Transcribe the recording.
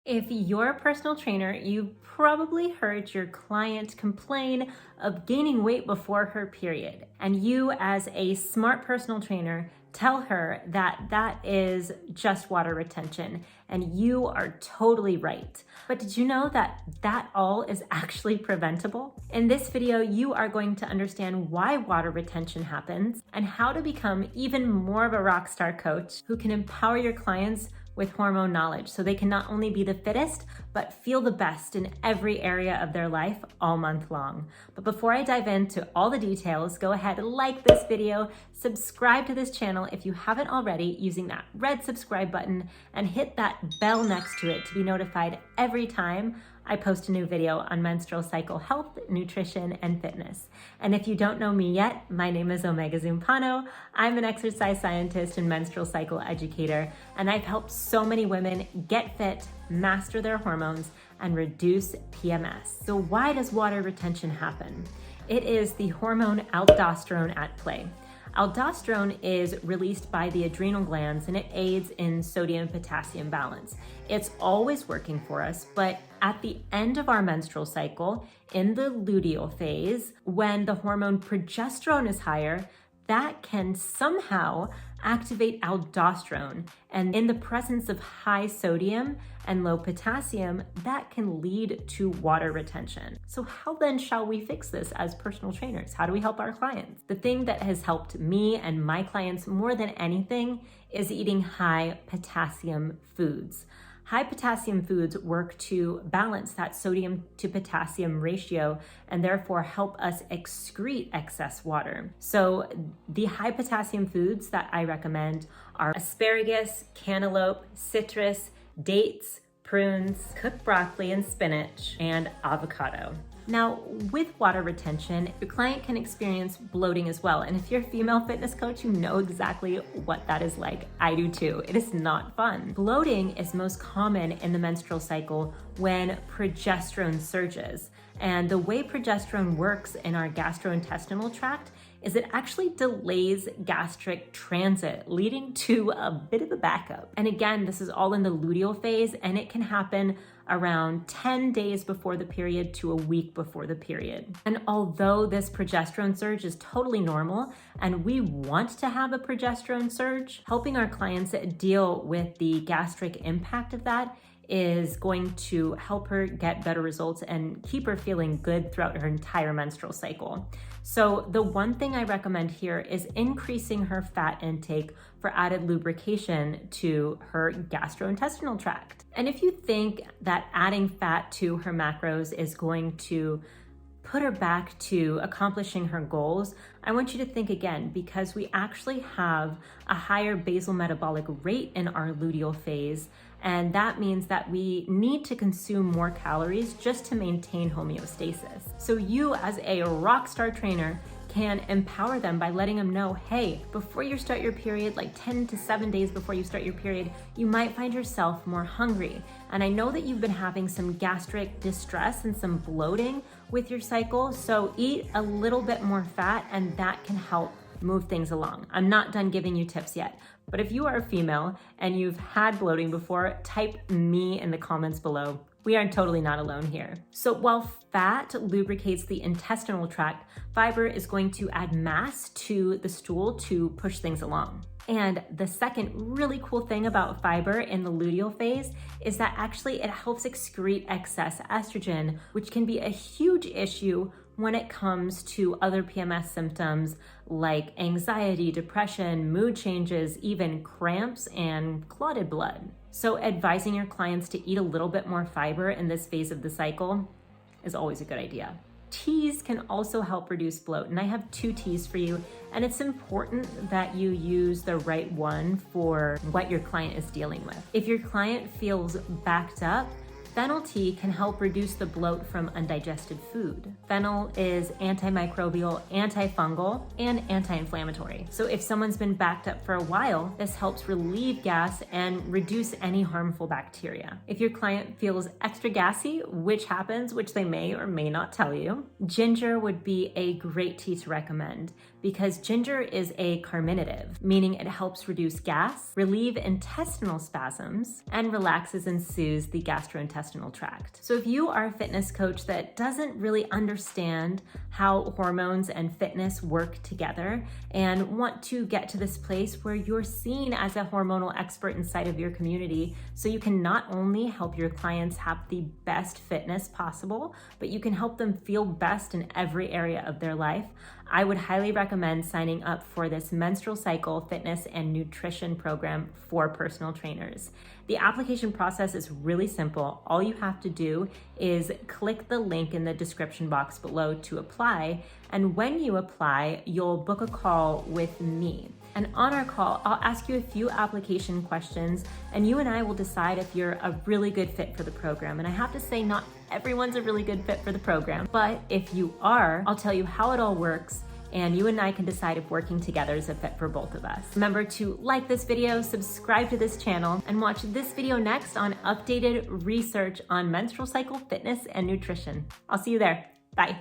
If you're a personal trainer, you've probably heard your client complain of gaining weight before her period. And you, as a smart personal trainer, tell her that that is just water retention. And you are totally right. But did you know that that all is actually preventable? In this video, you are going to understand why water retention happens and how to become even more of a rock star coach who can empower your clients with hormone knowledge so they can not only be the fittest, but feel the best in every area of their life all month long. But before I dive into all the details, go ahead and like this video, subscribe to this channel if you haven't already using that red subscribe button, and hit that bell next to it to be notified every time I post a new video on menstrual cycle health, nutrition, and fitness. And if you don't know me yet, my name is Omega Zumpano. I'm an exercise scientist and menstrual cycle educator, and I've helped so many women get fit, master their hormones, and reduce PMS. So why does water retention happen? It is the hormone aldosterone at play. Aldosterone is released by the adrenal glands and it aids in sodium and potassium balance. It's always working for us, but at the end of our menstrual cycle, in the luteal phase, when the hormone progesterone is higher, that can somehow activate aldosterone. And in the presence of high sodium and low potassium, that can lead to water retention. So how then shall we fix this as personal trainers? How do we help our clients? The thing that has helped me and my clients more than anything is eating high potassium foods. High potassium foods work to balance that sodium to potassium ratio and therefore help us excrete excess water. So the high potassium foods that I recommend are asparagus, cantaloupe, citrus, dates, prunes, cooked broccoli and spinach, and avocado. Now, with water retention, your client can experience bloating as well. And if you're a female fitness coach, you know exactly what that is like. I do too. It is not fun. Bloating is most common in the menstrual cycle when progesterone surges. And the way progesterone works in our gastrointestinal tract is it actually delays gastric transit, leading to a bit of a backup. And again, this is all in the luteal phase, and it can happen around 10 days before the period to a week before the period. And although this progesterone surge is totally normal, and we want to have a progesterone surge, helping our clients deal with the gastric impact of that is going to help her get better results and keep her feeling good throughout her entire menstrual cycle. So the one thing I recommend here is increasing her fat intake for added lubrication to her gastrointestinal tract. And if you think that adding fat to her macros is going to put her back to accomplishing her goals, I want you to think again, because we actually have a higher basal metabolic rate in our luteal phase. And that means that we need to consume more calories just to maintain homeostasis. So you, as a rock star trainer, can empower them by letting them know, hey, before you start your period, like 10 to 7 days before you start your period, you might find yourself more hungry. And I know that you've been having some gastric distress and some bloating with your cycle, so eat a little bit more fat and that can help move things along. I'm not done giving you tips yet, but if you are a female and you've had bloating before, type me in the comments below. We are totally not alone here. So while fat lubricates the intestinal tract, fiber is going to add mass to the stool to push things along. And the second really cool thing about fiber in the luteal phase is that actually it helps excrete excess estrogen, which can be a huge issue when it comes to other PMS symptoms like anxiety, depression, mood changes, even cramps and clotted blood. So advising your clients to eat a little bit more fiber in this phase of the cycle is always a good idea. Teas can also help reduce bloat, and I have 2 teas for you, and it's important that you use the right one for what your client is dealing with. If your client feels backed up, Fennel tea can help reduce the bloat from undigested food. Fennel is antimicrobial, antifungal, and anti-inflammatory. So if someone's been backed up for a while, this helps relieve gas and reduce any harmful bacteria. If your client feels extra gassy, which happens, which they may or may not tell you, ginger would be a great tea to recommend because ginger is a carminative, meaning it helps reduce gas, relieve intestinal spasms, and relaxes and soothes the gastrointestinal tract. So if you are a fitness coach that doesn't really understand how hormones and fitness work together and want to get to this place where you're seen as a hormonal expert inside of your community, so you can not only help your clients have the best fitness possible, but you can help them feel best in every area of their life, I would highly recommend signing up for this menstrual cycle fitness and nutrition program for personal trainers. The application process is really simple. All you have to do is click the link in the description box below to apply. And when you apply, you'll book a call with me. And on our call, I'll ask you a few application questions and you and I will decide if you're a really good fit for the program. And I have to say, not everyone's a really good fit for the program, but if you are, I'll tell you how it all works and you and I can decide if working together is a fit for both of us. Remember to like this video, subscribe to this channel, and watch this video next on updated research on menstrual cycle fitness and nutrition. I'll see you there. Bye.